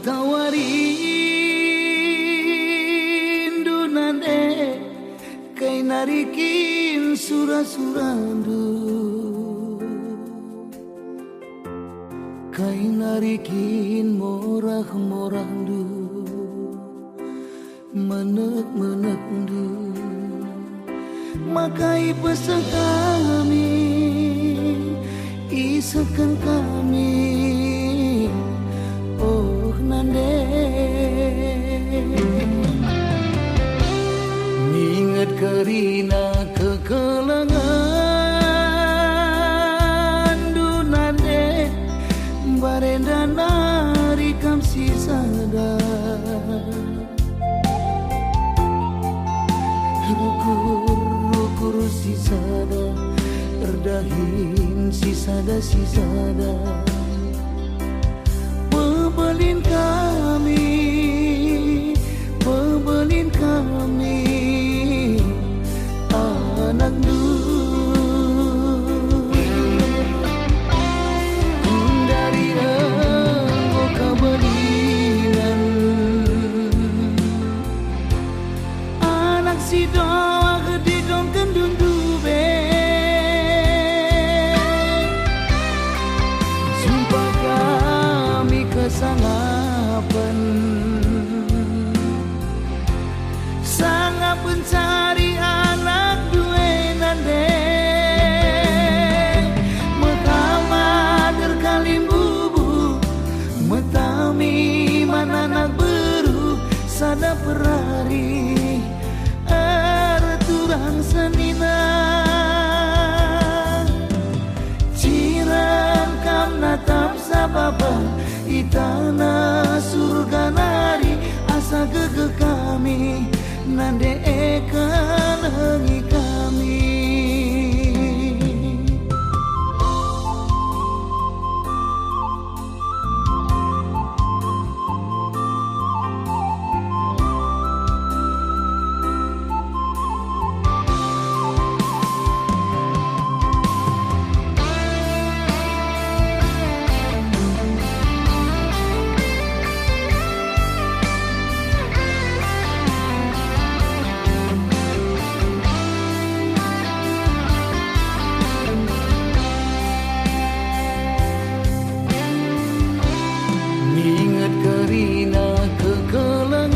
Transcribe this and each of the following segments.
tawarindu nande kay narikin sura-surandu, kay narikin morah-morahdu, menek-menekdu, makai pesan kami, isakan kami, oh nande. Ingat kerina kekelangan dunande barenda nari kam sisada rukur sisada erdahin sisada pebelin kami anak dari engkau kabelinan anak si doa kedidong kendun dube sumpah kami kesangapan sangat pencari anak duwe nande metama terkalim bubu metami mana anak beru sada perari erturang senina ciran kam natap sababa itana surga nari asa gege kami nande ekan hengi kami. Ingat kerina kekelangan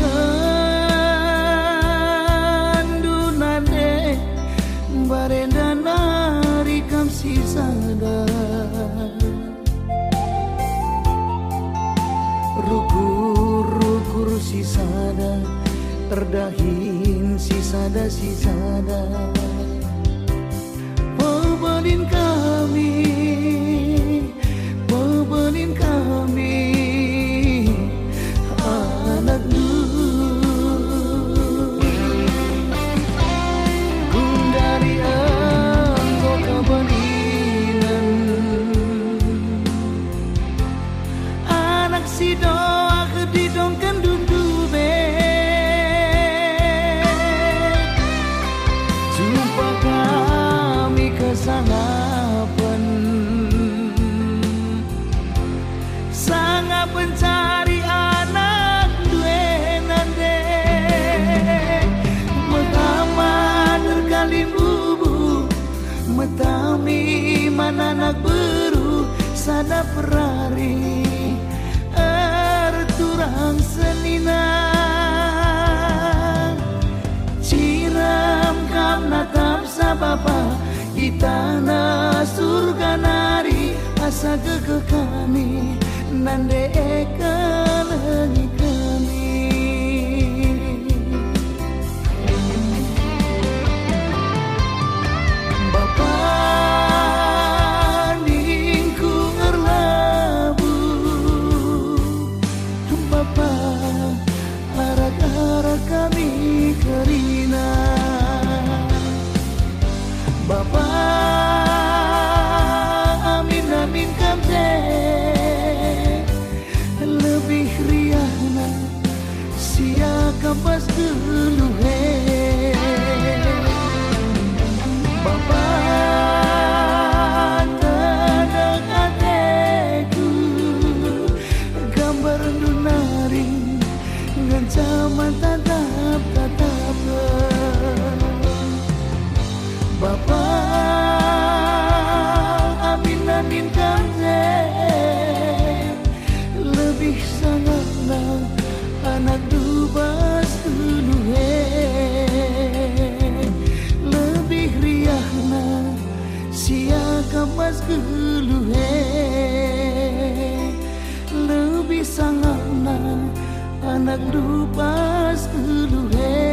dunande barenda nari kam sisada rukur sisada erdahin sisada pebelin kami anak dari engkau kabelinan anak si doa kedidong kendun dube jumpa kami kesangapan sangat pencari anak duwe nande metama terkalim bubu metami mana anak beru sada perari erturang senina ciram kam natap sababa itana surga nari asa gege kami nande ekan hengi kami. Bapa ningku ngerlabu Bapa arak-arak kami kerina Bapa amin kamde lebih riana sia kapas dulu Bapa tadang ateku gambar nuna kamzen lebih sangatna anak dubas uluhe lebih riahna sia kamas guluhe lebih sangatna anak dubas uluhe.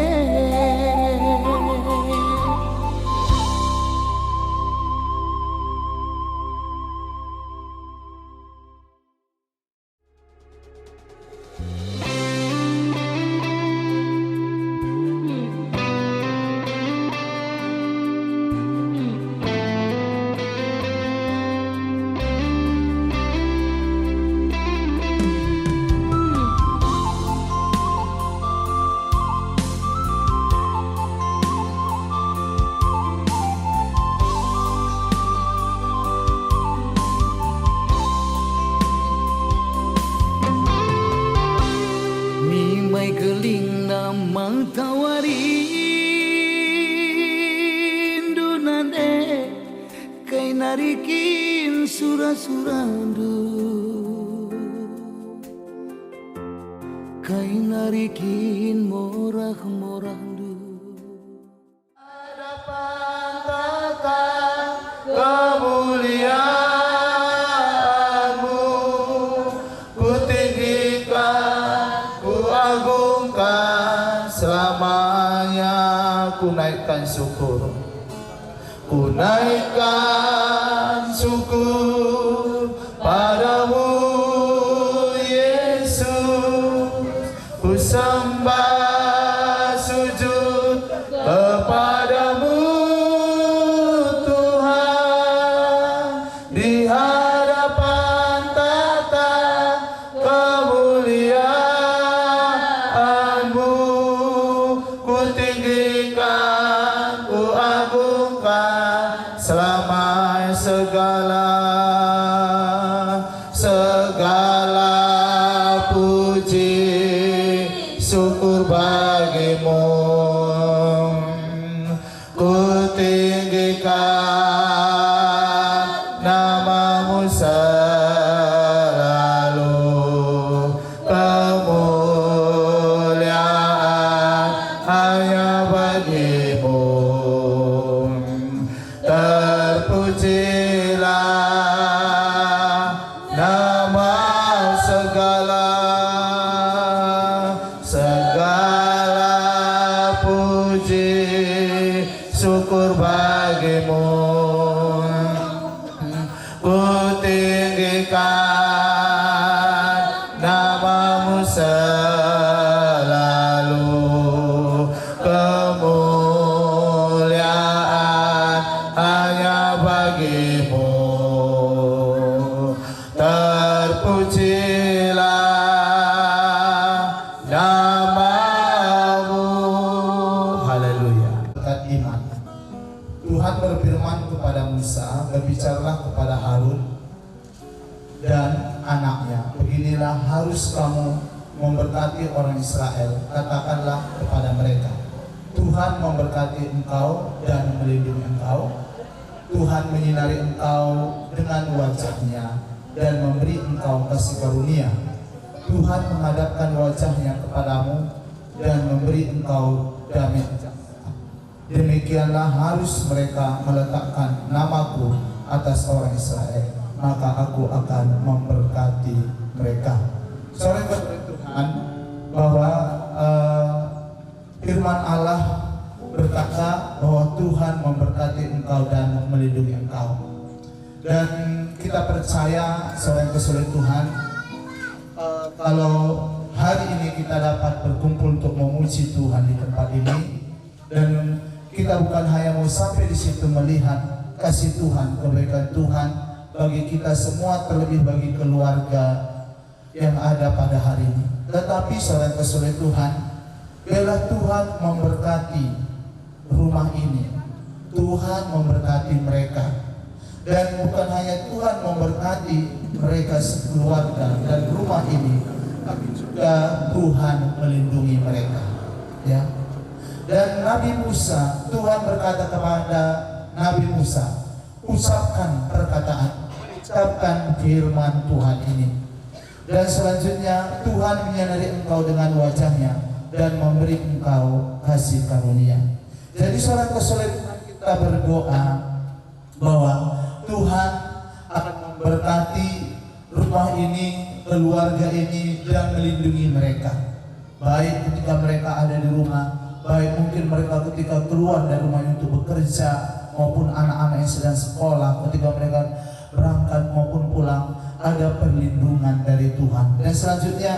Narikin surah-surandu kai narikin morah-morahdu hadapan tata kemuliaanmu ku tinggikan ku agungkan selamanya ku naikkan syukur ku naikkan syukur padamu Yesus ku sembah sujud kepadamu Tuhan di hadapan tata kemuliaanmu ku tinggikan ku agungkan selama segala puji syukur bagimu ku tinggikan namamu selalu kemuliaan hanya bagimu terpujilah nama segala puji syukur bagimu ku tinggikan namamu selalu kemuliaan hanya bagimu terpujilah namamu. Haleluya. Berkat iman Tuhan berfirman kepada Musa, berbicaralah kepada Harun dan anaknya, beginilah harus kamu memberkati orang Israel, katakanlah kepada mereka, Tuhan memberkati engkau dan melindungi engkau, Tuhan menyinari engkau dengan wajahnya dan memberi engkau kasih karunia, Tuhan menghadapkan wajahnya kepadamu dan memberi engkau damai. Demikianlah harus mereka meletakkan namaku atas orang Israel, maka aku akan memberkati mereka. Saudara Tuhan, bahwa firman Allah berkata bahwa Tuhan memberkati engkau dan melindungi engkau. Dan kita percaya, saudara kesulitan Tuhan, kalau hari ini kita dapat berkumpul untuk memuji Tuhan di tempat ini, dan kita bukan hanya mau sampai di situ melihat kasih Tuhan, kebaikan Tuhan bagi kita semua, terlebih bagi keluarga yang ada pada hari ini, tetapi saudara kesulitan Tuhan, biarlah Tuhan memberkati rumah ini, Tuhan memberkati mereka, dan bukan hanya Tuhan memberkati mereka sekeluarga dan rumah ini, tapi juga Tuhan melindungi mereka, ya. Dan Nabi Musa, Tuhan berkata kepada Nabi Musa, ucapkan perkataan, mengucapkan firman Tuhan ini. Dan selanjutnya Tuhan menyinari engkau dengan wajahnya dan memberi engkau kasih karunia. Jadi saudara kesulitan kita berdoa bahwa Tuhan akan memberkati rumah ini, keluarga ini, dan melindungi mereka. Baik ketika mereka ada di rumah, baik mungkin mereka ketika keluar dari rumah untuk bekerja, maupun anak-anak yang sedang sekolah, ketika mereka berangkat maupun pulang, ada perlindungan dari Tuhan. Dan selanjutnya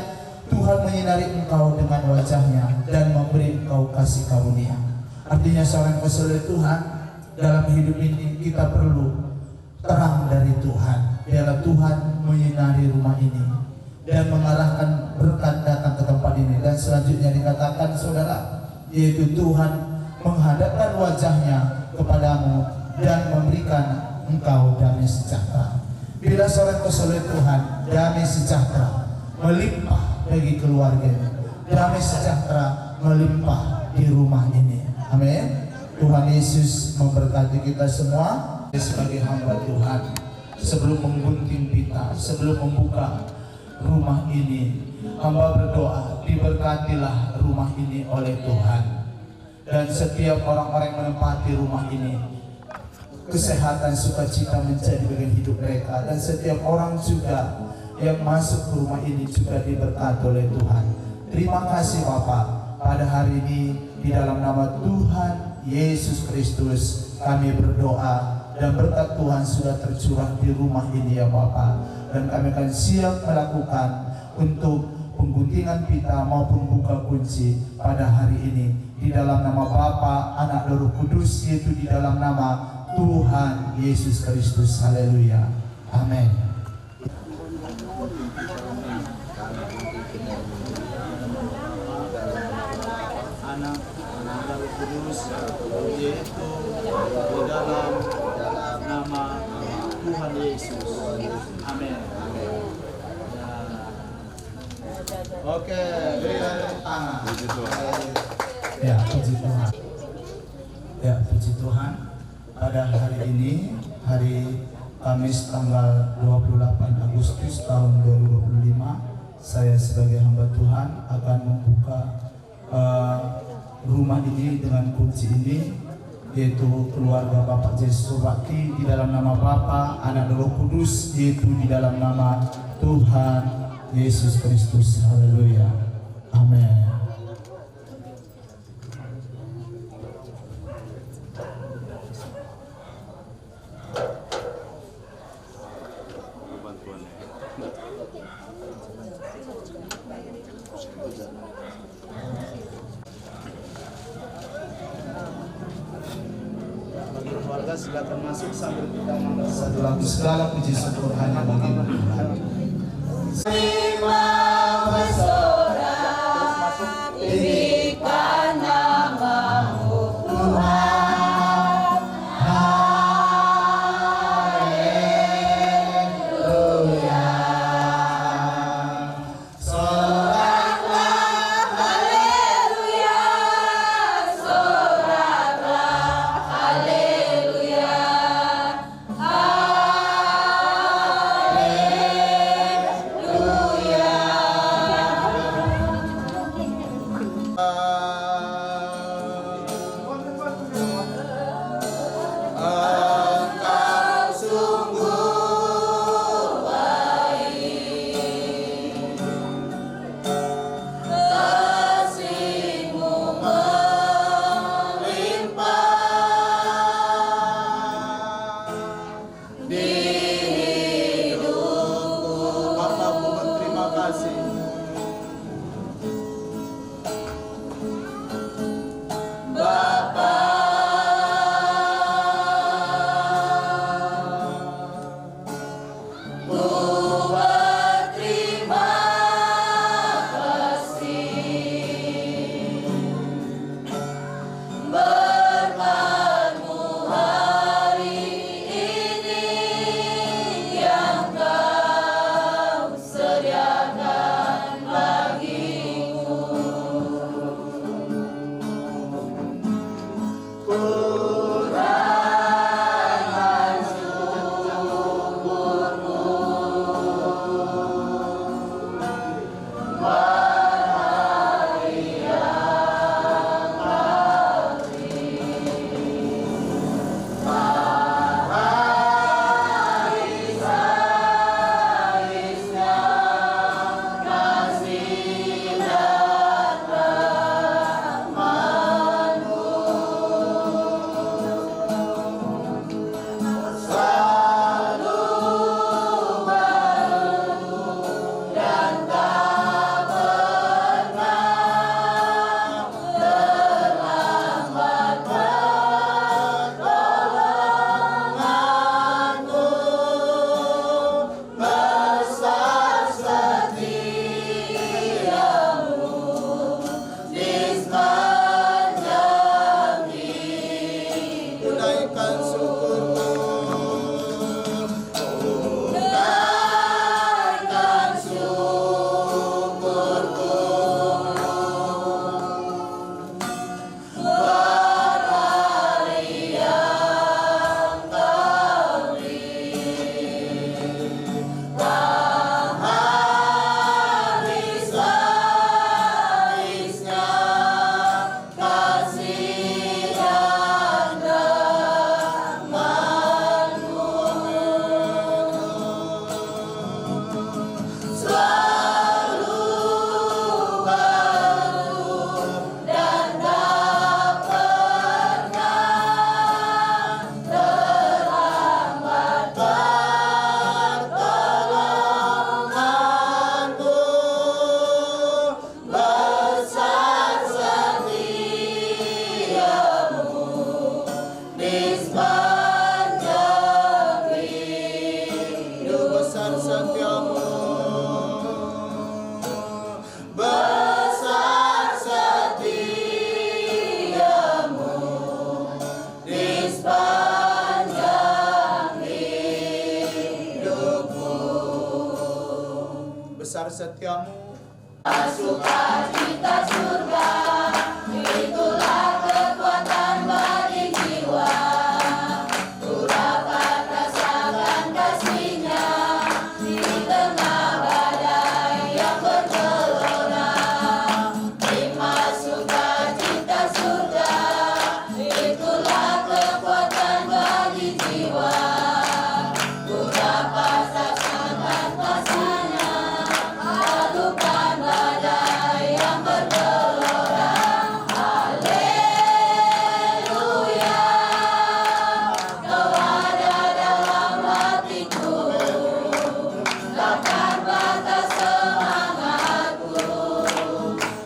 Tuhan menyinari engkau dengan wajahnya dan memberi engkau kasih karunia. Artinya seorang kesulitan Tuhan dalam hidup ini kita perlu terang dari Tuhan. Biarlah Tuhan menyinari rumah ini dan mengarahkan berkat datang ke tempat ini. Dan selanjutnya dikatakan saudara, yaitu Tuhan menghadapkan wajahnya kepadamu dan memberikan engkau damai sejahtera. Bila seorang kesulitan Tuhan, damai sejahtera melimpah bagi keluarganya, damai sejahtera melimpah di rumah ini. Amin. Tuhan Yesus memberkati kita semua. Sebagai hamba Tuhan, sebelum menggunting pita, sebelum membuka rumah ini, hamba berdoa, diberkatilah rumah ini oleh Tuhan. Dan setiap orang-orang yang menempati rumah ini, kesehatan, sukacita menjadi bagian hidup mereka. Dan setiap orang juga yang masuk ke rumah ini juga diberkati oleh Tuhan. Terima kasih Bapak. Pada hari ini di dalam nama Tuhan Yesus Kristus kami berdoa, dan berkat Tuhan sudah tercurah di rumah ini ya Bapak. Dan kami akan siap melakukan untuk pengguntingan pita maupun buka kunci pada hari ini di dalam nama Bapa, Anak, dan Roh Kudus, yaitu di dalam nama Tuhan Yesus Kristus. Haleluya. Amin. Anak, dan Roh Kudus, yaitu di dalam nama Tuhan Yesus. Amin. Oke, berikan tepuk tangan. Puji Tuhan. Ya, puji Tuhan. Ya, puji Tuhan. Pada hari ini, hari Kamis tanggal 28 Agustus tahun 2025, saya sebagai hamba Tuhan akan membuka rumah ini dengan kunci ini, yaitu keluarga Bapak Yesus Bakti, di dalam nama Bapa, Anak, dan Roh Kudus, yaitu di dalam nama Tuhan Yesus Kristus. Haleluya. Amin. Bagi keluarga silakan masuk sambil kita mengambil satu lagu. Segala puji syukur hanya bagi Tuhan. setiamu, besar setiamu di sepanjang hidupku. Besar setiamu, sukacita surga, itulah kekuatan bagi jiwa. Ku dapat rasakan kasih-Nya di tengah badai yang bergelora. Terima sukacita surga, itulah kekuatan bagi jiwa. Ku dapat rasakan kasih-Nya, lalukan badai yang bergelora. Haleluya, Kau ada dalam hatiku, takkan batas semangatku,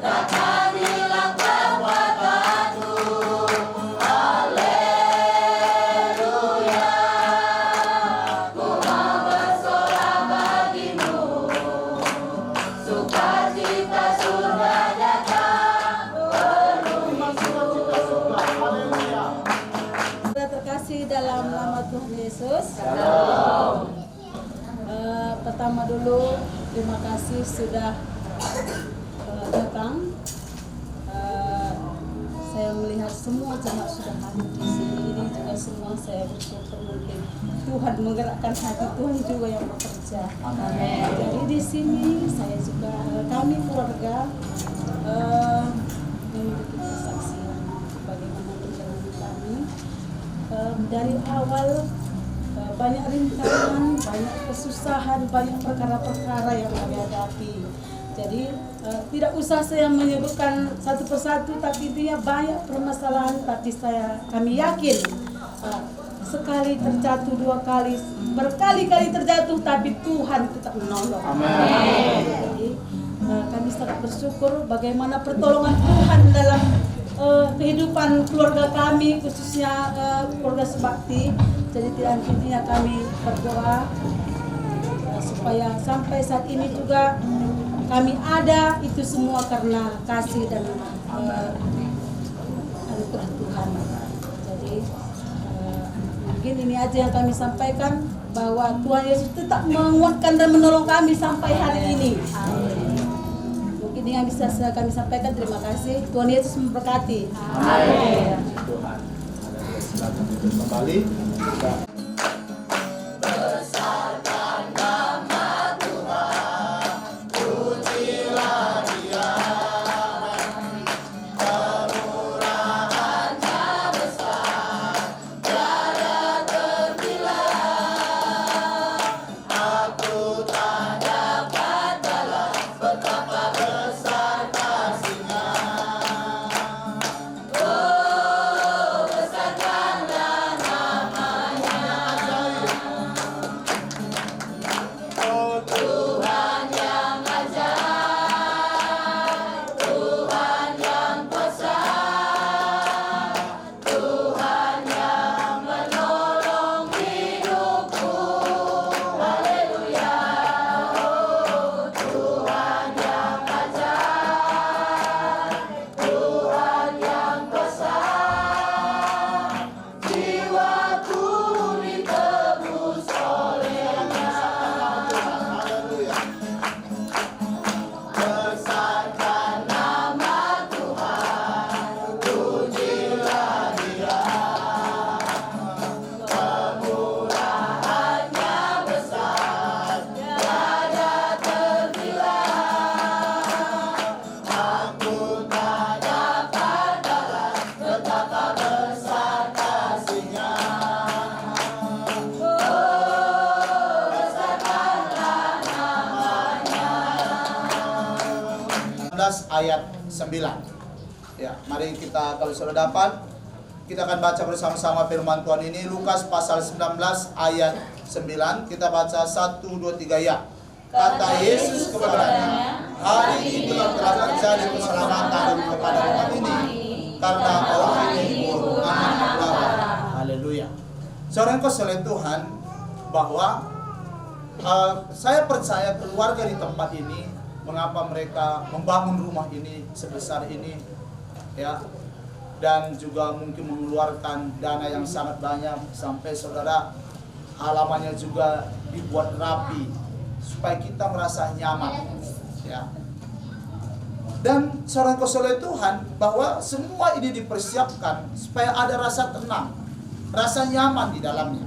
takkan hilang kekuatanku. Haleluya, ku mau bersorak bagimu, sukacita surga datang penuhiku. Saudara terkasih dalam nama Tuhan Yesus. Pertama dulu terima kasih sudah datang. Saya melihat semua jemaat sudah hadir di sini. Ini juga semua saya bersyukur mungkin Tuhan menggerakkan hati Tuhan juga yang bekerja. Jadi di sini saya juga kami keluarga memiliki kesaksian bagaimana perjalanan kami. Dari awal banyak rintangan, banyak kesusahan, banyak perkara-perkara yang kami hadapi. Jadi tidak usah saya menyebutkan satu persatu, tapi intinya banyak permasalahan. Tapi kami yakin sekali terjatuh, dua kali, berkali-kali terjatuh, tapi Tuhan tetap menolong. Amin. Jadi kami sangat bersyukur bagaimana pertolongan Tuhan dalam kehidupan keluarga kami, khususnya keluarga sebakti. Jadi tidak hentinya kami berdoa supaya sampai saat ini juga kami ada, itu semua karena kasih dan anugerah Tuhan. Jadi mungkin ini aja yang kami sampaikan, bahwa Tuhan Yesus tetap menguatkan dan menolong kami sampai hari ini. Mungkin ini yang bisa kami sampaikan. Terima kasih. Tuhan Yesus memberkati. Amin. Tuhan. Silakan duduk kembali. Ayat 9. Ya, mari kita, kalau sudah dapat, kita akan baca bersama-sama firman Tuhan ini. Lukas pasal 19 ayat 9. Kita baca 1, 2, 3 ya. Kata Yesus kepadanya, hari ini telah terjadi keselamatan kepada umat ini, karena orang ini anak Allah. Haleluya. Saudara yang kasih oleh Tuhan, bahwa Saya percaya keluarga di tempat ini, mengapa mereka membangun rumah ini sebesar ini, ya, dan juga mungkin mengeluarkan dana yang sangat banyak sampai saudara halamannya juga dibuat rapi supaya kita merasa nyaman, ya. Dan seorang konselor Tuhan bahwa semua ini dipersiapkan supaya ada rasa tenang, rasa nyaman di dalamnya.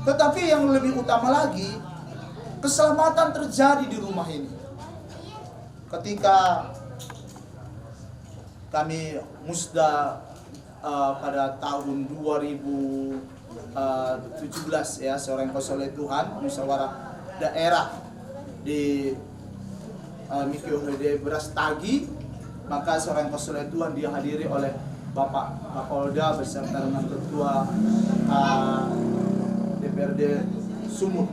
Tetapi yang lebih utama lagi, keselamatan terjadi di rumah ini. Ketika kami musda pada tahun 2017 ya, seorang konselor Tuhan musyawarah daerah di Mikio Hede Brastagi, maka seorang konselor Tuhan dihadiri oleh Bapak Kapolda beserta dengan Ketua DPRD Sumut,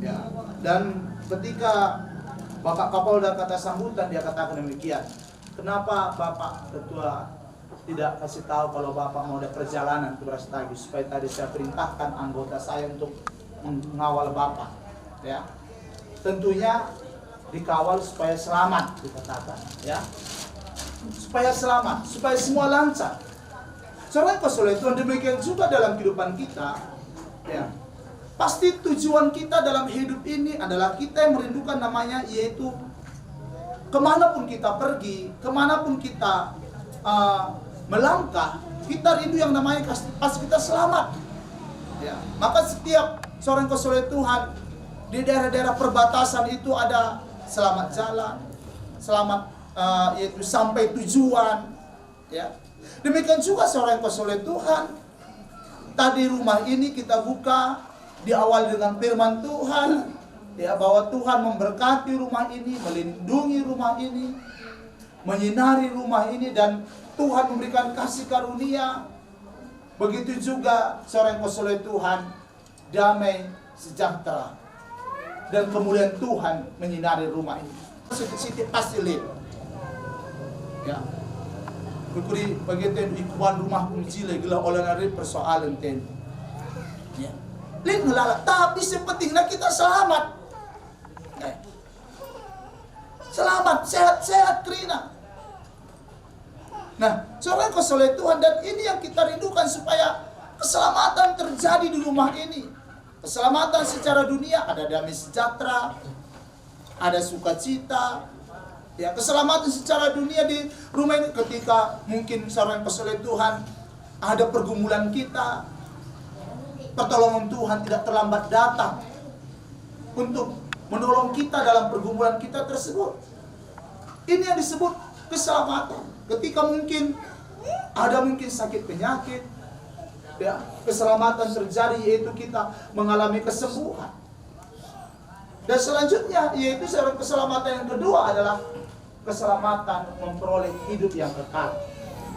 ya. Dan ketika Bapak Kapolda kata sambutan, dia katakan demikian, kenapa Bapak Ketua tidak kasih tahu kalau Bapak mau ada perjalanan ke Brastagi, supaya tadi saya perintahkan anggota saya untuk mengawal Bapak, ya. Tentunya dikawal supaya selamat, dikatakan, ya, supaya selamat, supaya semua lancar. Seorang konselor Tuhan demikian juga dalam kehidupan kita, ya. Pasti tujuan kita dalam hidup ini adalah kita yang merindukan namanya, yaitu kemanapun kita pergi, kemanapun kita melangkah, kita rindu yang namanya pasti kita selamat, ya. Maka setiap seorang konselor Tuhan di daerah-daerah perbatasan itu ada selamat jalan, selamat yaitu sampai tujuan, ya. Demikian juga seorang konselor Tuhan. Tadi rumah ini kita buka diawali dengan firman Tuhan, ya, bahwa Tuhan memberkati rumah ini, melindungi rumah ini, menyinari rumah ini, dan Tuhan memberikan kasih karunia. Begitu juga seorang konselor Tuhan, damai sejahtera dan kemuliaan Tuhan menyinari rumah ini. Siti pasti lihat, ya. Kukuri bagian ikuan rumah kunci gila oleh nari persoalan ten, ya. Lihat ngelala, tapi sepentingnya kita selamat, selamat, sehat-sehat kerina. Nah, seorang konselor Tuhan, dan ini yang kita rindukan supaya keselamatan terjadi di rumah ini. Keselamatan secara dunia, ada damai sejahtera, ada sukacita, ya. Keselamatan secara dunia di rumah ini ketika mungkin seorang konselor Tuhan ada pergumulan kita, pertolongan Tuhan tidak terlambat datang untuk menolong kita dalam pergumulan kita tersebut. Ini yang disebut keselamatan. Ketika mungkin ada sakit penyakit, ya, keselamatan terjadi, yaitu kita mengalami kesembuhan. Dan selanjutnya yaitu keselamatan yang kedua adalah keselamatan memperoleh hidup yang kekal.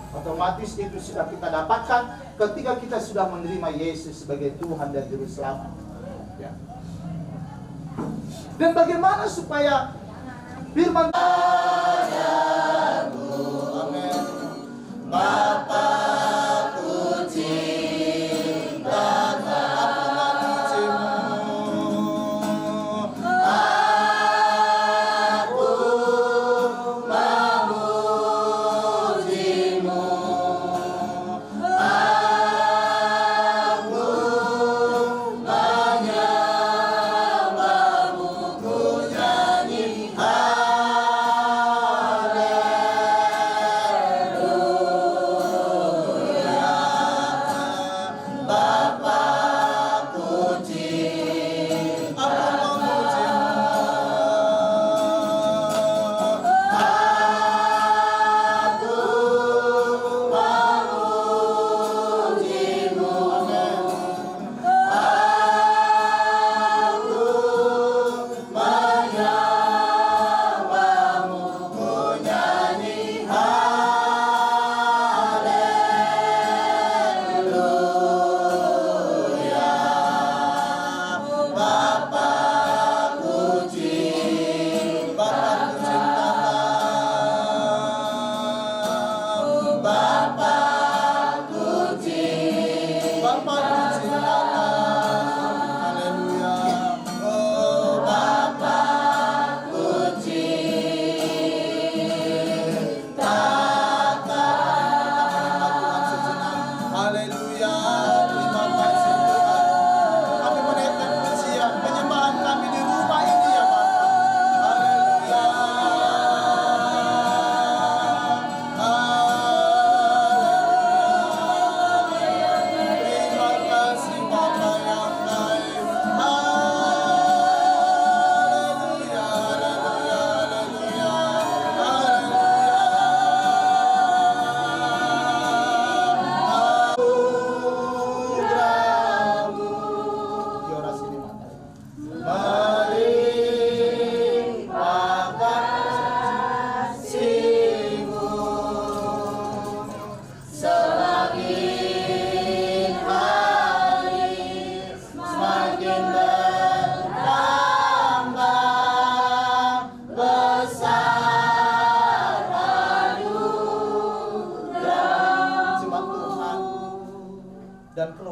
Otomatis itu sudah kita dapatkan ketika kita sudah menerima Yesus sebagai Tuhan dan Juru Selamat, ya. Dan bagaimana supaya firman Amin. Bapakku cinta Haleluya.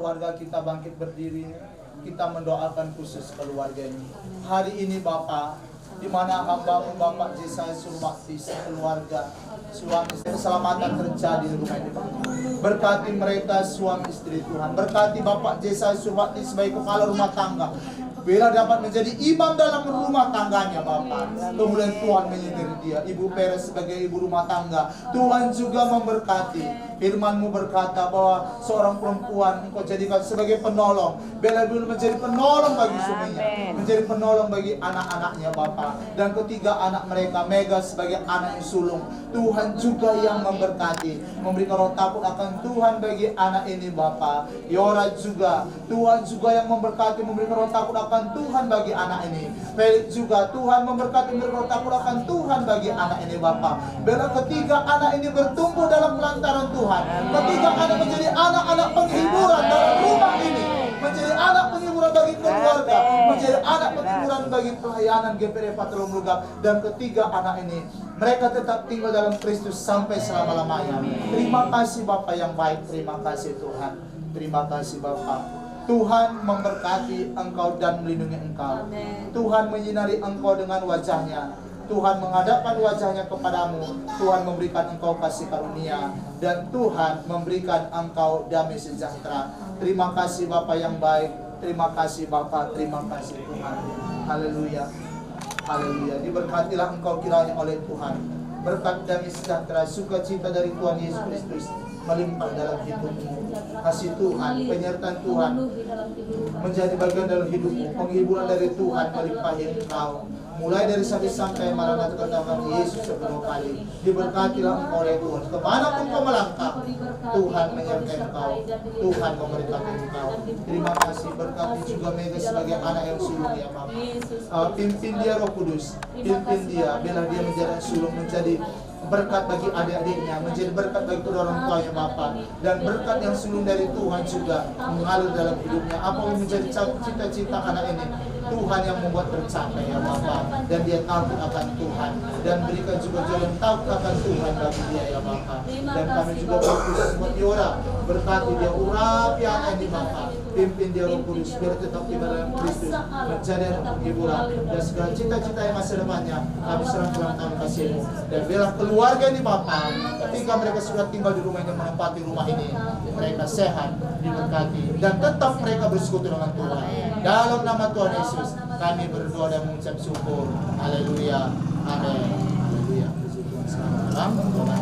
keluarga kita bangkit berdiri, kita mendoakan khusus keluarga ini. Hari ini Bapa, di mana hamba-Mu Bapak Yesaya Surbakti keluarga, suami istri, keselamatan terjadi di rumah ini Bapak. Berkati mereka suami istri Tuhan. Berkati Bapak Yesaya Surbakti sebagai kepala rumah tangga. Bila dapat menjadi imam dalam rumah tangganya Bapak. Kemudian Tuhan menyindir dia. Ibu Peres sebagai ibu rumah tangga. Tuhan juga memberkati. Firman-Mu berkata bahwa seorang perempuan Engkau jadikan sebagai penolong. Bila menjadi penolong bagi suaminya. Menjadi penolong bagi anak-anaknya Bapak. Dan ketiga anak mereka, Mega sebagai anak yang sulung. Tuhan juga yang memberkati. Memberikan roh takut akan Tuhan bagi anak ini Bapak. Yora juga. Tuhan juga yang memberkati, memberikan roh takut akan Tuhan bagi anak ini. Felix juga Tuhan memberkati, memberikan roh takut akan Tuhan bagi anak ini Bapak. Bila ketiga anak ini bertumbuh dalam pelantaran Tuhan. Ketiga anak menjadi anak-anak penghiburan dalam rumah ini. Menjadi anak penghiburan bagi keluarga. Menjadi anak penghiburan bagi pelayanan GPD Patrolum Lugap. Dan ketiga anak ini, mereka tetap tinggal dalam Kristus sampai selama-lamanya. Terima kasih Bapak yang baik. Terima kasih Tuhan. Terima kasih Bapak. Tuhan memberkati Engkau dan melindungi Engkau. Tuhan menyinari Engkau dengan wajahnya. Tuhan menghadapkan wajahnya kepadamu. Tuhan memberikan Engkau kasih karunia. Dan Tuhan memberikan Engkau damai sejahtera. Terima kasih Bapa yang baik. Terima kasih Bapa. Terima kasih Tuhan. Haleluya. Haleluya. Diberkatilah Engkau kiranya oleh Tuhan. Berkat damai sejahtera, sukacita dari Tuhan Yesus Kristus melimpah dalam hidupmu. Kasih Tuhan, penyertaan Tuhan menjadi bagian dalam hidupmu. Penghiburan dari Tuhan melimpahi engkau. Mulai dari sampai Maranatha kedatangan Yesus kedua kali. Diberkatilah engkau oleh Tuhan. Kemanapun kau melangkah, Tuhan menyertai engkau. Tuhan memberkati engkau. Terima kasih. Berkati juga Mega sebagai anak yang sulung ya Bapak. Pimpin dia Roh Kudus. Pimpin dia. Bila dia menjadi sulung, menjadi berkat bagi adik-adiknya, menjadi berkat bagi kedua orang tuanya Bapak. Dan berkat yang sulung dari Tuhan juga mengalir dalam hidupnya. Apa yang menjadi cita-cita anak ini, Tuhan yang membuat tercapai ya Bapak. Dan dia takut akan Tuhan. Dan berikan juga jalan takut akan Tuhan bagi dia ya Bapak. Dan kami juga berkhusus buat Yora. Berkati dia, urapi anak ini Bapak. Pimpin dia Roh Kudus biar tetap tiba dalam Kristus, menjadi penghiburan dan segala cita-cita yang masa depannya kami serahkan dalam tangan kasih-Mu. Dan biarlah keluarga ini Bapak, ketika mereka sudah tinggal di rumah ini, menempati rumah ini, mereka sehat, diberkati, dan tetap mereka bersekutu dengan Tuhan. Dalam nama Tuhan Yesus kami berdoa dan mengucap syukur. Haleluya. Amin. Haleluya. Selamat malam.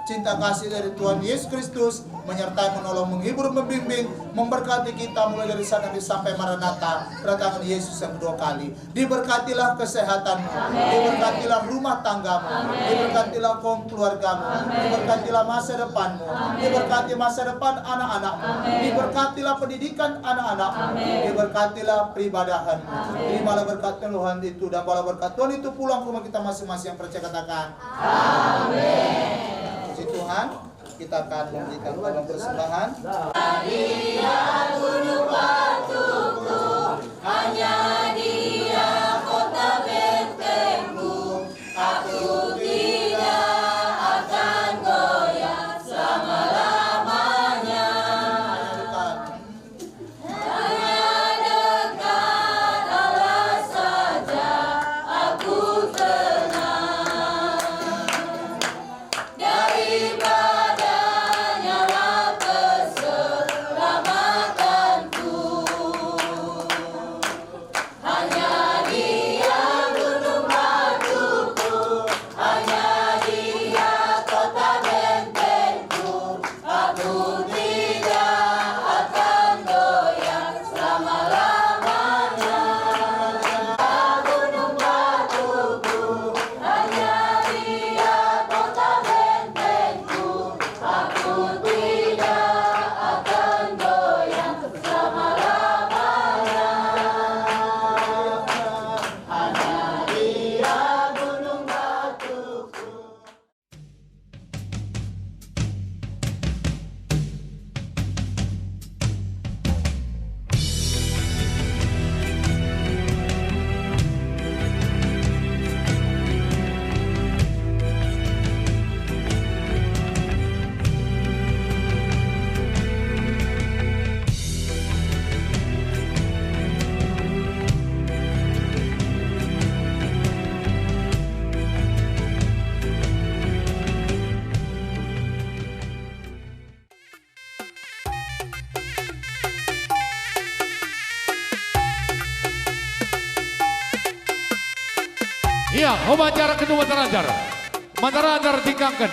Cinta kasih dari Tuhan Yesus Kristus menyertai, menolong, menghibur, membimbing, memberkati kita mulai dari sana sampai Maranatha kedatangan Yesus yang kedua kali. Diberkatilah kesehatanmu, diberkatilah rumah tanggamu, diberkatilah kaum keluargamu, diberkatilah masa depanmu, diberkati masa depan anak-anakmu, diberkatilah pendidikan anak-anakmu, diberkatilah peribadahanmu. Terimalah berkat Tuhan itu, dan bawa berkat Tuhan itu pulang ke rumah kita masing-masing yang percaya, katakan amin. Puji Tuhan, kita akan memberikan tolong persembahan. Dia gunung batuku, hanya Dia kota bentengku. Aku tidak akan goyah selama-lamanya. Hanya dekat Allah saja aku tenang. Daripadanya lah keselamatanku. Iya, upacara kedua Mataranjar. Mataranjar tingkangkan.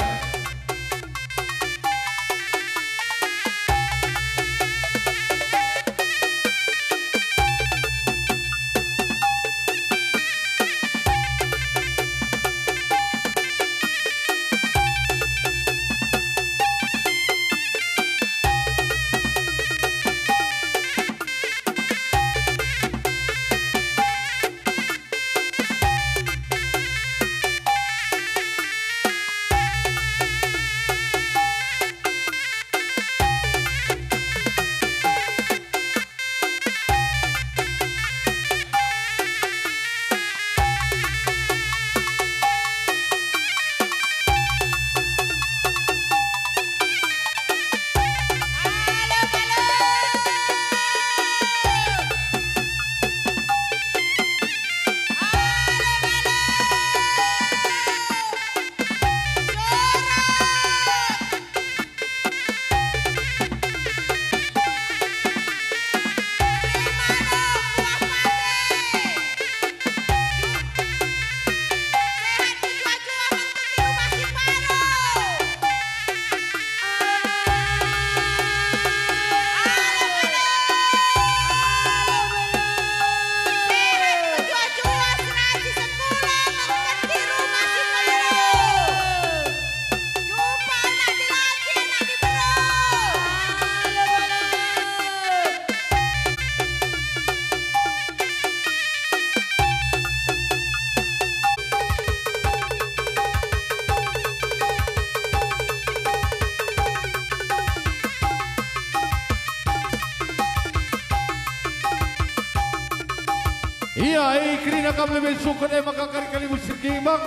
Iya, ikrina kami lebih suka makakali musik gimbang,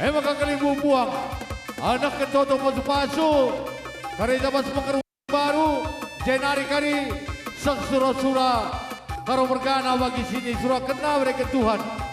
makakali buang. Anak ketoto pasu-pasu, karena mas pengeru baru, jenari kari, sang surah-surah, karo bergana bagi sini surah kena mereka Tuhan.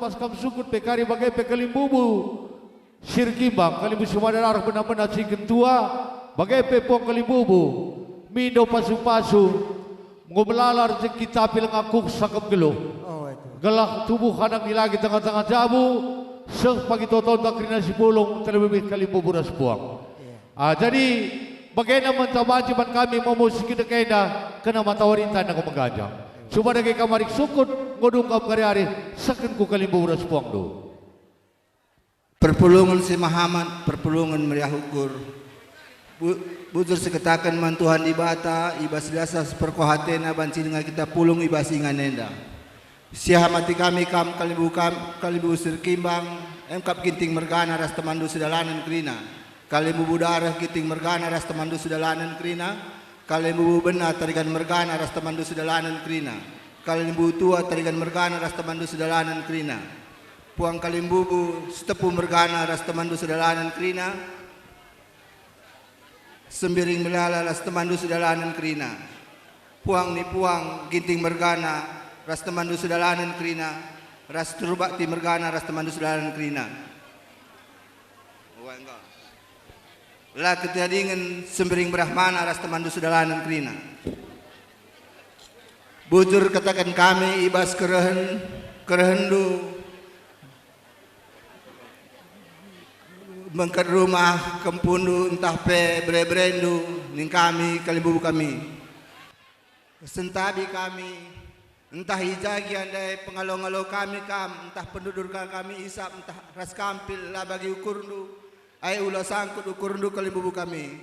pas kam sukut pekari bagai pekalimbubu sirkimbang kalimbu sumadara benar-benar si kentua bagai pepong kalimbubu mindo pasu-pasu ngobelalar rezeki tapi ngakuk sakap geluh gelak tubuh kadang ilagi tengah-tengah jabu seh pagi toton takrina si pulung terlebih kalimbubu ras puang. Jadi bagaimana mentawajiban kami memusiki dekena kena matawarin tanda kemegajang. Cuma dagi kamarik sukut ngodung kam hari-hari saken ku kalimbubu ras puang do. Perpulungan si Muhammad, perpulungan meriah ukur. Bujur seketakan mantuhan di bata, ibas biasa seperkohatena banci dengan kita pulung ibas ingan nenda. Sihamati kami kam kalimbu sirkimbang, engkap ginting mergana ras temandu sedalanan krina. Kalimbu budara ginting mergana ras temandu sedalanan krina. Kalimbu benar tarigan mergana ras temandu sedalanan krina. Kalimbu tua tarigan mergana ras temandu sedalanan krina. Puang kalimbubu setepu mergana ras temandu sedalanan krina. Sembiring melala ras temandu sedalanan krina. Puang ni puang ginting mergana ras temandu sedalanan krina. Ras turbakti mergana ras temandu sedalanan krina. La ketiadingan sembiring berahmana ras temandu sedalanan krina. Bujur katakan kami ibas kerehendu mengker rumah kempundu entah pe bre-brendu ning kami kalimbubu kami. Sentabi kami entah hijagi andai pengalo-ngalo kami kam entah penduduk kami isap entah ras kampil lah bagi ukurdu. Ai ulah sangkut ukurdu kalimbubu kami.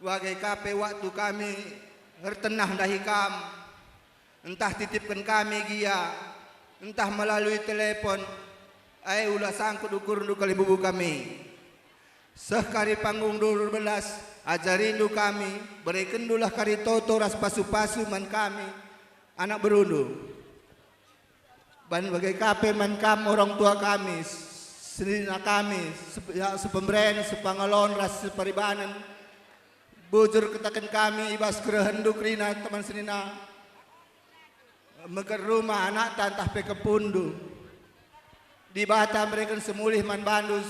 Bagai kape waktu kami hertenah dahi kam. Entah titipkan kami gia, entah melalui telepon. Ai ulah sangkut ukurdu kalimbubu kami. Sekari panggung 12 ajarindu kami, berikendulah kari toto ras pasu-pasu man kami. Anak berundu. Ban bagai kape man kam orang tua kami. Senina kami, sepemberen, sepangalon, ras separibanan. Bujur ketakan kami, ibas kerehendu krina teman senina. Meker rumah anak tantah pe kepundu. Di bata mereka semulih man bandus.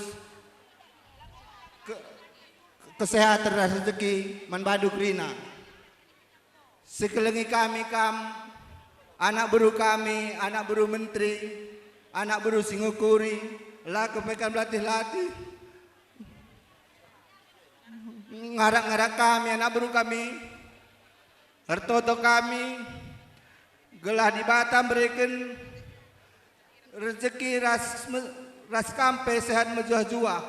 Kesehatan ras rezeki man badu krina. Sekelengi kami kam, anak beru kami, anak beru menteri, anak beru singukuri. Lah kepekan latih-latih ngarak-ngarak kami anak beru kami hartoto kami gelah di Batam berikan rezeki ras kampe sehat mejuah-juah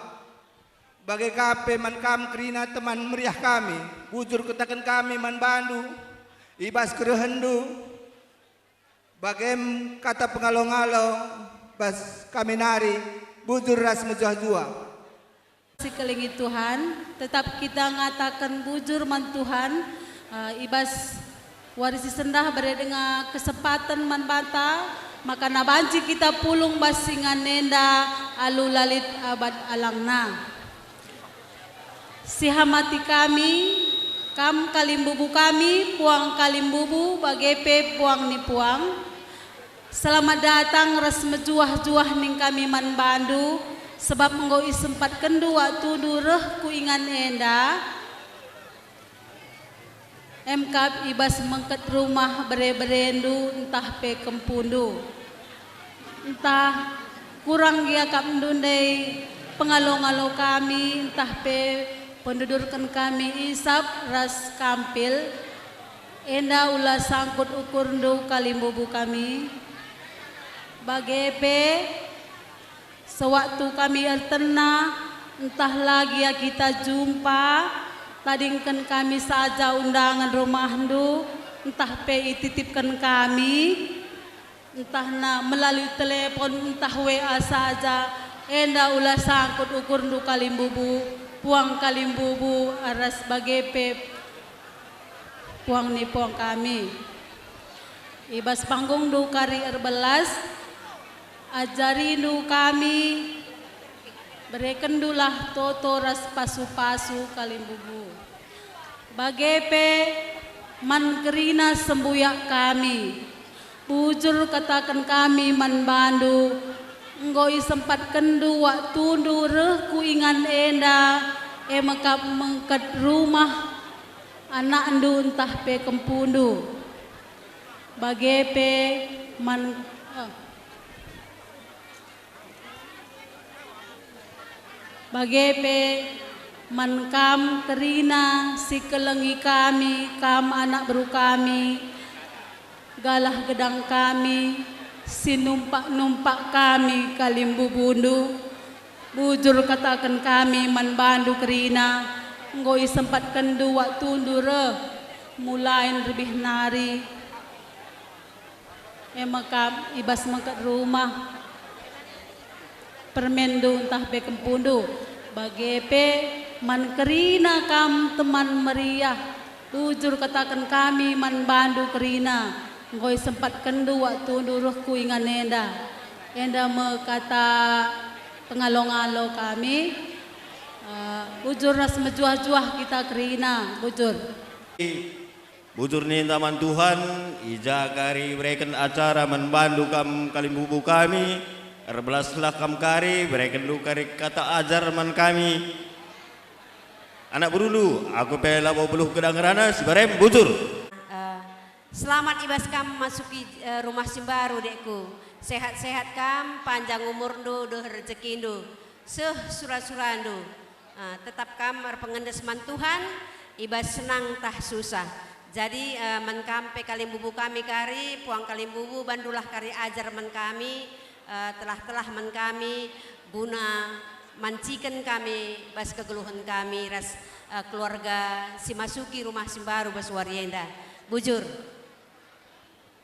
bagai kape man kam krina teman meriah kami bujur ketakan kami man bandu ibas kerehendu bagai kata pengalo-ngalo pas kami nari bujur ras mejuah-juah. Sekelingi Tuhan, tetap kita ngatakan bujur man Tuhan, ibas warisi sendah beredenga kesempatan man bata, maka nabanci kita pulung basingan nenda alu lalit abad alangna. Sihamati kami, kam kalimbubu kami, puang kalimbubu, bagepe puang ni puang. Selamat datang ras mejuah-juah ning kami man bandu sebab menggoi sempat kendu waktu dureh ku ingan enda MK ibas mengket rumah bere-berendu entah pe kempundu entah kurang gia kap ndundai pengalo-ngalo kami entah pe pendudurkan kami isap ras kampil enda ulah sangkut ukur ndu kalimbubu kami. Bagepe sewaktu kami ertena entah lagi ya kita jumpa tadingkan kami saja undangan rumahdu entah pe titipkan kami entah na melalui telepon entah WA saja enda ulah sangkut ukur ndu kalimbubu puang kalimbubu aras bagepe puang ni puang kami ibas panggung du kari erbelas ajarindu kami berekendulah toto ras pasu-pasu kalimbubu bagepe man kerina sembuyak kami Bujur katakan kami man bandu, ngoi sempat kendu waktu ndu ku ingan enda, makap mengket rumah anak ndu entah pe kempundu. Bagepe man Bagepe mankam kerina si kelengi kami, kam anak beru kami, galah gedang kami, si numpak kami kalimbu bundu. Bujur katakan kami man bandu kerina, ngoi sempat kendu waktu ndure, mulain lebih nari. Emakam ibas mangkat rumah, permendu entah be kempundu. Bagepe man kerina kam teman meriah. Bujur katakan kami man bandu kerina, ngoi sempat kendu waktu nduruhku ingan enda. Enda kata pengalong-along kami, bujur ras mejuah-juah kita kerina, bujur. Bujur ni taman Tuhan, ija kari berikan acara membantu kam kalimbubu kami, erbelaslah kam kari berikan lu kari kata ajar man kami. Anak berulu, aku pela buluh gedang rana sibarem bujur. Selamat ibas kam masuki rumah simbaru dekku. Sehat-sehat kam, panjang umur ndu, rezeki ndu. Surat-surandu. Tetap kam pengendes man Tuhan, ibas senang tah susah. Jadi menkam pe kalimbubu kami kari, puang kalimbubu bandulah kari ajar men kami, telah men kami guna mancikan kami bas kegeluhan kami ras keluarga si masuki rumah simbaru bas warienda. Bujur.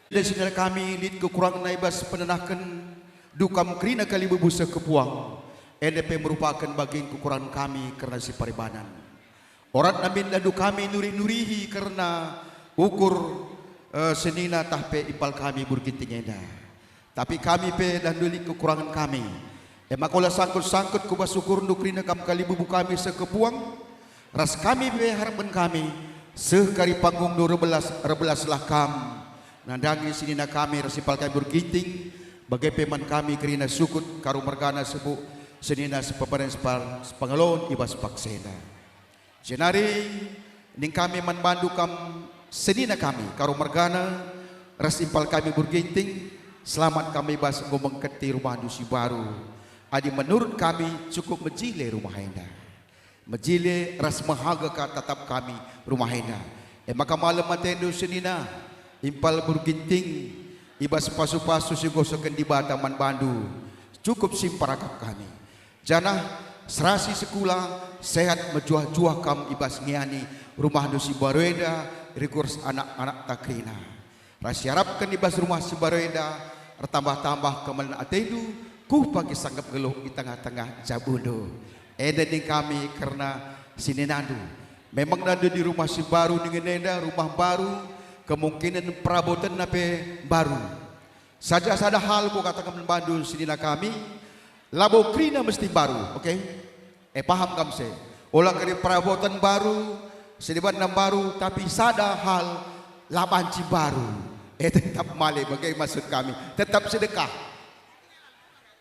Dan saudara kami lid kekurangan naibas penenahkan dukam kerina kalimbubu sekepuang. NDP merupakan bagian kekurangan kami karena si paribanan. Orang namin ladu kami nuri-nurihi karena ukur senina tahpe ipal kami burginting enda. Tapi kami pe dan duli kekurangan kami. Emakola sangkut-sangkut kubas ukur nukrina kam kalibubu kami sekepuang. Ras kami pe harapan kami sekari panggung do rebelas lah kam. Nandangi senina kami ras ipal kami burginting. Bagai peman kami kerina sukut karu mergana sebu senina sepaparan sepangalon ibas paksena. Jenari ning kami manbandu kam senina kami karo mergana ras impal kami berginting selamat kami bas ngomengketi rumah dusi baru. Adi menurut kami cukup mejile rumah enda. Mejile ras mahaga ka tatap kami rumah enda. Maka malam matendo senina impal berginting ibas pasu-pasu sigosokan di bata manbandu cukup simparakap kami. Janah serasi sekula sehat mejuah-juah kam ibas ngiani rumah dusi baruenda rekurs anak-anak takrina. Rasi harapkan ibas rumah si baruenda bertambah-tambah kemelan atendu ku pagi sanggap geluh di tengah-tengah jabundo. Edeni kami karena sininandu. Memang nandu di rumah si baru dengan enda rumah baru kemungkinan perabotan nape baru. Saja sada hal ku katakan membantu sinina kami. Labo krina mesti baru, oke? Paham kam se? Olah kari perabotan baru, sediban nam baru, tapi sada hal labanci baru. Tetap male, bagai maksud kami, tetap sedekah.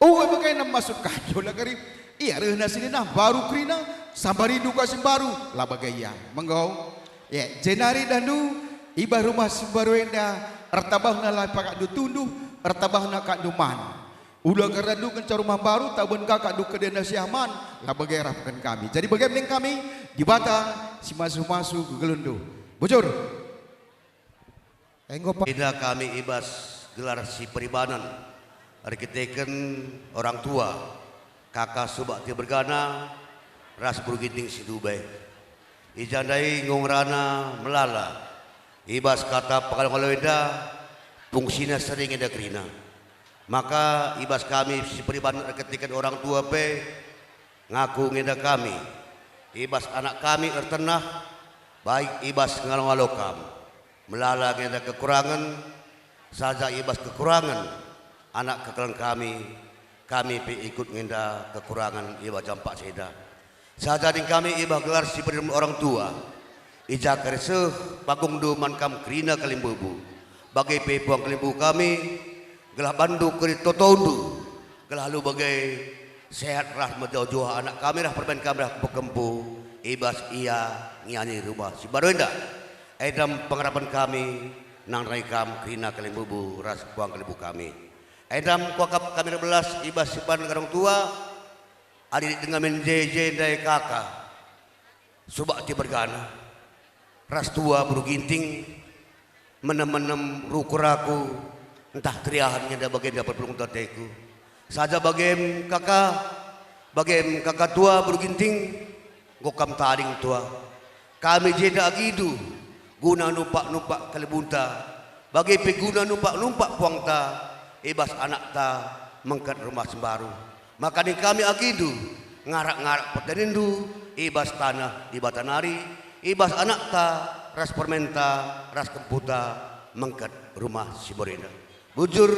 Oh, bagai nam maksud kami, olah kari, iya rehna sinina baru krina, sabari duka baru, lah bagai ya, menggau. Ya, jenari dandu, ibah rumah baru enda, ertabah nalai pakak du tunduh, ertabah nak kak duman. Ulah karena du kencar rumah baru tabun kakak du kedena siaman lah bagai rapkan kami. Jadi bagaimana kami di bata si masu-masu gelundu. Bujur. Tidak kami ibas gelar si peribanan. Arkiteken orang tua kakak subak ti bergana ras burgiting si Dubai. Ijandai ngongrana melala. Ibas kata pakalaweda fungsina sering ada kerina. Maka ibas kami si peribanan ketika orang tua pe ngaku ngeda kami ibas anak kami ertenah baik ibas ngalong-alokam melala ngeda kekurangan saja ibas kekurangan anak kekalan kami pe ikut ngeda kekurangan ibas jampak seda saja ding kami ibas gelar si peribanan orang tua ija kareseh pagung do man kam krina kalimbubu bagi pepuang kelimbu kami gelah bandu keri totondu gelah lu bagai sehat rahmat jauh anak kami rah perben kami rah bekempu ibas ia nyanyi rumah si baruenda edam pengharapan kami nang raikam krina kelimbu ras puang kelimbu kami edam kuakap kami 12 ibas sipan orang tua adik dengan menjeje dari kakak subak ti bergana ras tua buru ginting menem-menem rukuraku entah teriahannya dah bagian dapat belum tateku saja bagian kakak tua buru ginting gokam taring tua kami jeda agidu guna numpak kalibunta bagi peguna numpak puang ta ibas anak ta mengkat rumah sembaru maka ni kami agidu ngarak-ngarak petenindu ibas tanah di batanari ibas anak ta ras permenta ras kemputa mengkat rumah si Borenda bujur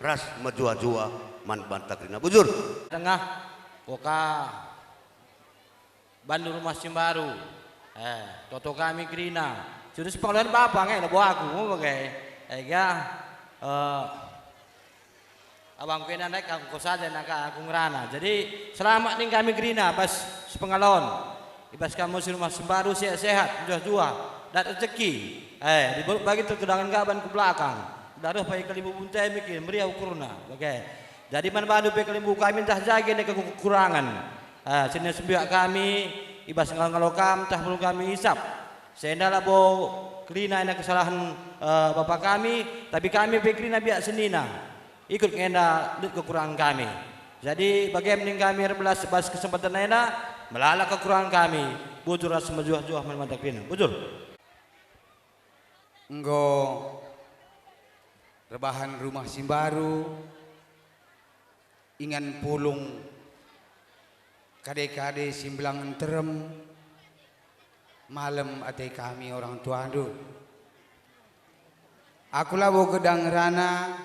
ras majua-jua man bantakrina bujur tengah koka Bandung rumah Simbaru toto kami krina sudah sepengalaman bapak nggak bawa aku mau pakai abang kena naik aku saja nak aku ngerana jadi selamat nih kami krina pas sepengalaman ibas kamu si rumah Simbaru sehat jua dan rezeki bagi terkedangan gaban ke belakang darah pakai kelimbu buntai mikir meriah ukurna oke jadi mana bantu pakai kelimbu kami entah jaga nih kekurangan sini sembiak kami ibas ngalau kam tah belum kami hisap sendalah bo klina ina kesalahan bapak kami tapi kami pekrina biak senina ikut ngenda dut kekurangan kami jadi bagaimana kami 11 kesempatan ina melala kekurangan kami bujur ras majuah-juah mantap klina bujur Enggo rebahan rumah Simbaru ingan pulung kade-kade simblang enterem malam ate kami orang tua adu aku labo gedang rana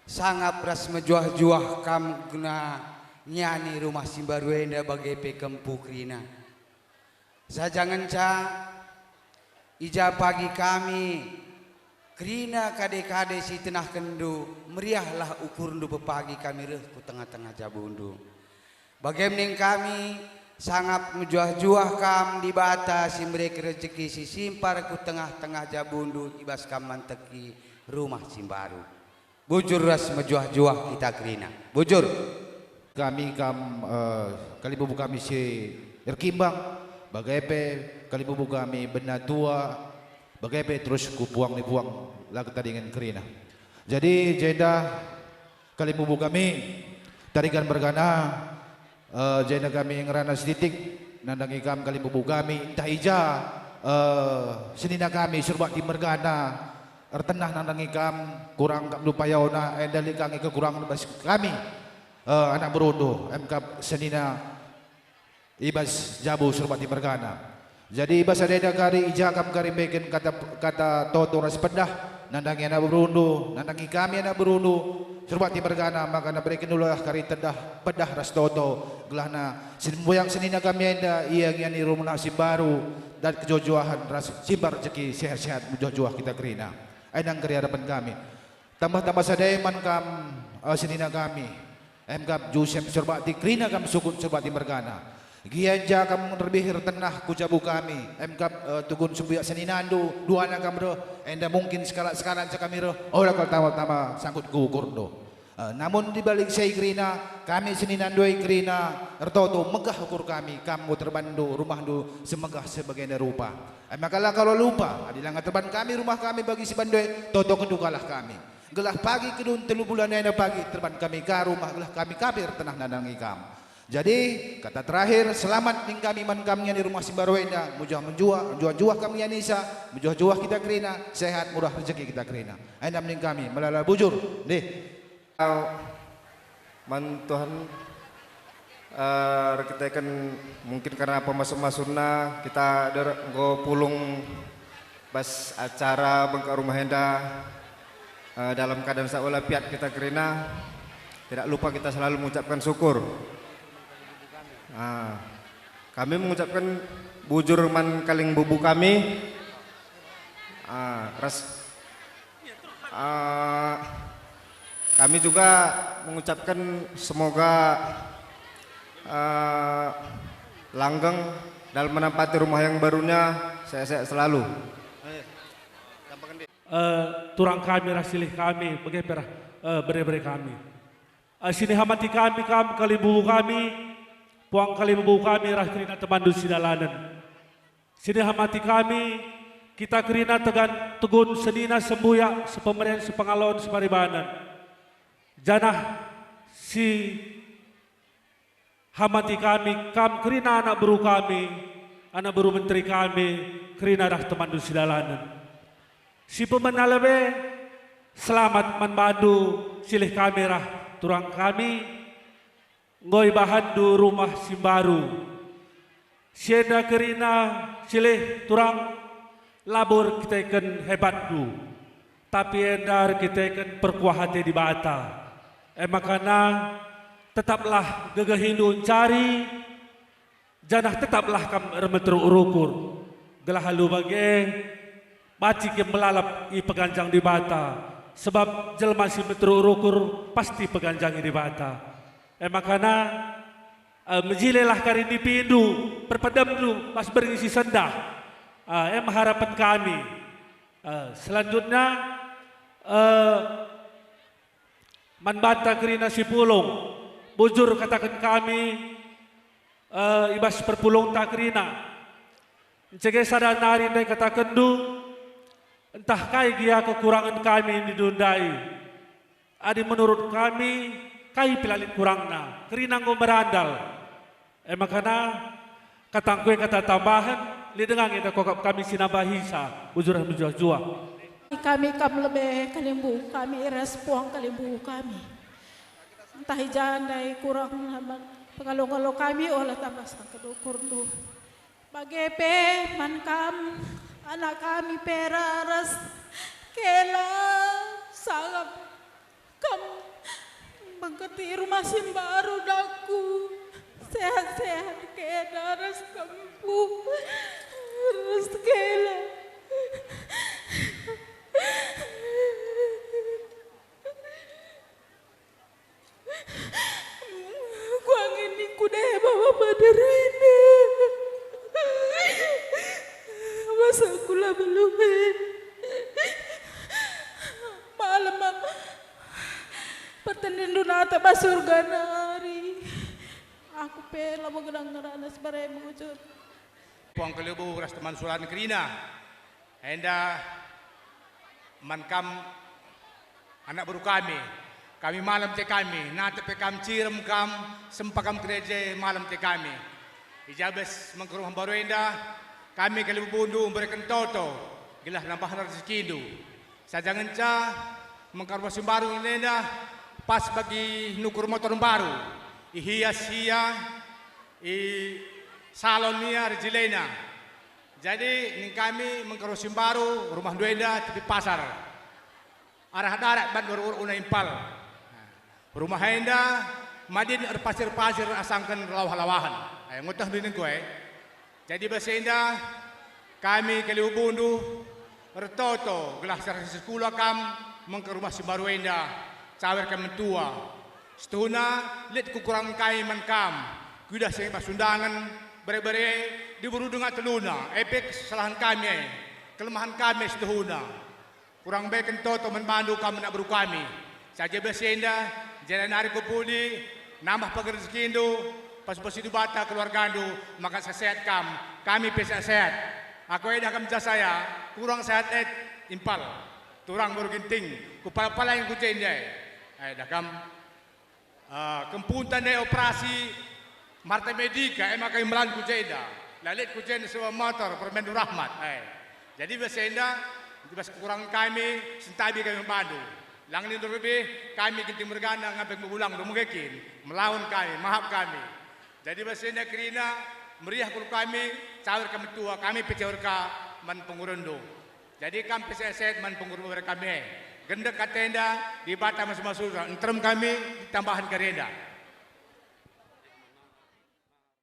sangap ras mejuah-juah kam guna nyani rumah Simbaru enda bagai pekempu krina sajangan ca ija pagi kami krina kade-kade si tenah kendu meriahlah ukur ndu pepagi kami reh ku tengah-tengah jabundu bagaimana kami sangat menjuah-juah kam di bata si mereka rezeki si simpar ku tengah-tengah jabundu ibas kam manteki rumah Simbaru bujur ras menjuah-juah kita krina bujur kami kam kalibubu kami si Erkimbang bagaimana kalibubu kami benar tua bagaimana terus ku puang ni puang lagu tadi dengan kerina jadi jeda kalibubu kami tarikan bergana jeda kami ngerana setitik nandangi kam kalibubu kami entah ija senina kami surbak di mergana ertenah nandangi kam kurang kam lupayauna endali kami kekurangan kami anak berundo MK senina ibas jabu surbak di mergana jadi ibas ada kari ija kam kari bikin kata toto ras pedah nandangi anak berundu nandangi kami anak berundu surbak di mergana maka na berikan dulu kari pedah ras toto gelahna semboyang senina kami ada iya ngani rumah Simbaru dan kejojohan ras simbar rezeki sehat-sehat mujoh-joh kita kerina ainang kari harapan kami tambah-tambah sademan kam senina kami MK Jusem surbak di kerina kam sukun surbak di mergana Gianja kamu terbihir tenah kujabu kami MK tugun sembuyak seninandu dua anak kamu enda mungkin sekarang kami orang kalau tawa-tawa sangkut gugur namun dibalik saya krina kami seninandu krina ertoto megah ukur kami kamu terbandu rumah du semegah sebagai rupa makalah kalau lupa adilang terban kami rumah kami bagi si bandoi toto kedukalah kami gelah pagi kedun telu bulan enda pagi terban kami ke rumah gelah kami kafir tenah nandangi kamu jadi kata terakhir selamat ning kami man kami di rumah Simbaru enda menjuah kami Anissa menjuah kita kerina sehat murah rezeki kita kerina endam ning kami melala bujur deh man Tuhan kita kan mungkin karena pemasuk-masukna kita go pulung pas acara bengkak rumah enda dalam keadaan saula piat kita kerina tidak lupa kita selalu mengucapkan syukur. Kami mengucapkan bujur man kaling bubu kami ras Kami juga mengucapkan semoga langgeng dalam menempati rumah yang barunya, sehat-sehat selalu. Turang kami rasilih kami bagaimana bere-bere kami. Sini hamati kami kalibu kami, puang kalibu kami rakrina temandu sidalanan. Sini hamati kami, kita kerina tegun senina sembuya sepemerian sepengalon separibanan. Janah si hamati kami, kerina anak beru kami, anak beru menteri kami, kerina dah temandu sidalanan. Si pemenalabe selamat manbandu silih kamera turang kami ngoi bahandu rumah simbaru. Siena kerina silih turang labur kita ikan hebat du, tapi endar kita ikan perkuahate di bata. Makana tetaplah gegehindun cari, janah tetaplah kam remetru urukur. Gelah halu bage bacik yang melalap i peganjang di bata, sebab jelma si metru urukur pasti peganjang di bata. Makana menjilelah kari di pindu, perpadam dulu pas berisi sendah. Harapan kami. Selanjutnya manbanta kerina si pulung, bujur katakan kami ibas perpulung tak kerina. Cege sadar nari dai katakan du, entah kai dia kekurangan kami didundai. Adi menurut kami kai pilalit kurangna, kerina ngo berandal. Makana katang kue kata tambahan, lidengang ida kokap kami sinabahisa, ujurah menjuah-juah. Kami lebih kalimbu, kami iras puang kalimbu kami. Entah jandai kurang pengalau-ngalau kami olah tambah sangkedukur du. Bagepe mankam anak kami peraras kela sangat kam mengerti rumah simbaru daku sehat-sehat ke daras kampu ras kela. Kuang ini kuda bawa badar ini. Masa kula belum malam pertanian dunata basurga nari. Aku pela mau gedang ngerana sebarai mengucur. Puang kelebu ras teman sulan kerina. Enda mankam anak baru kami malam te kami, nate pe kam cirem kam sempakam gereja malam te kami. Ijabes mengkeruh baru enda, kami kali bundu memberikan toto, gilah nambah rezeki du. Sajangan ca mengkarwas baru ini enda pas bagi nukur motor baru. Ihias hia, i salon nia rejilena. Jadi ini kami mengkarwas baru rumah duenda tepi pasar. Arah darat ban urur una impal. Rumah enda madin pasir-pasir asangkan lawah-lawahan. Ngutah dinin kowe. Jadi bahasa enda kami kali ubundu retoto gelah sarang sekolah kam mengke rumah simbaru enda cawer kam mentua. Setuna lihat kekurangan kami mankam. Kudah saya pasundangan bere-bere diburu dengan teluna. Epek kesalahan kami. Kelemahan kami setuna. Kurang baik kentoto membantu kami nak beru kami. Saja bahasa enda jalan hari kupudi nambah pekerjaan itu. Pas-pas itu bata keluarga anda, maka sehat kami pesa sehat. Aku edah kam saya, kurang sehat impal. Turang baru genting, kupala-pala yang kucing dia. Dah kam kempuntan dia operasi Marta Medika, maka imlan kucing dah. Lalit kucing sebuah motor permendu rahmat. Jadi bahasa enda, bahasa kekurangan kami, sentabi kami membantu. Langin itu lebih, kami genting berganda, ngapain berulang, mungkin melawan kami, maaf kami. Jadi bahasanya kerina meriah kul kami, cawer kami tua, kami pecawer ka man pengurundu. Jadi kami peset man pengurundu kami. Gendek katenda di bata masuk-masuk, entrem kami tambahan kerenda.